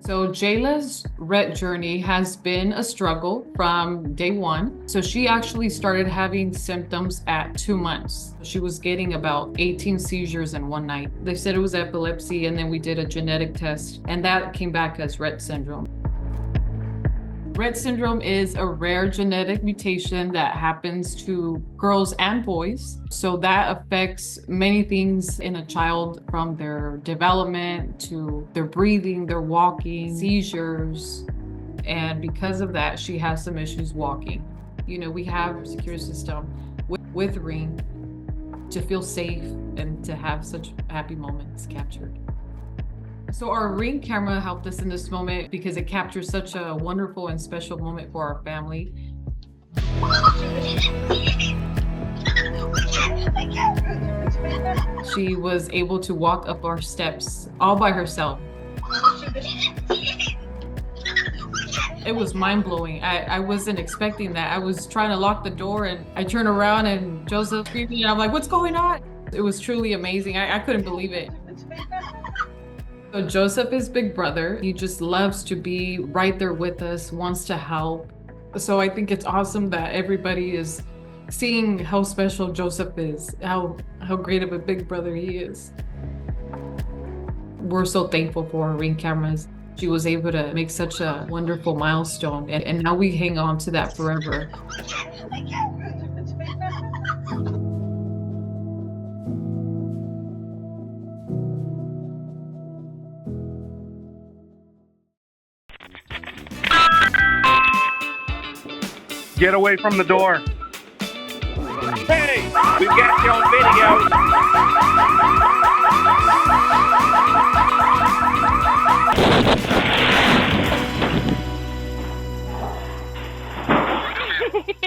So Jayla's Rett journey has been a struggle from day one. So she actually started having symptoms at 2 months. She was getting about 18 seizures in one night. They said it was epilepsy, and then we did a genetic test, and that came back as Rett syndrome. Rett syndrome is a rare genetic mutation that happens to girls and boys. So that affects many things in a child, from their development to their breathing, their walking, seizures. And because of that, she has some issues walking. We have a secure system with Ring to feel safe and to have such happy moments captured. So our Ring camera helped us in this moment because it captures such a wonderful and special moment for our family. She was able to walk up our steps all by herself. It was mind-blowing. I wasn't expecting that. I was trying to lock the door and I turn around and Joseph's screaming and I'm like, what's going on? It was truly amazing. I couldn't believe it. So Joseph is big brother. He just loves to be right there with us, wants to help. So I think it's awesome that everybody is seeing how special Joseph is, how great of a big brother he is. We're so thankful for our Ring cameras. She was able to make such a wonderful milestone, and now we hang on to that forever. Get away from the door. Hey, we've got you on video.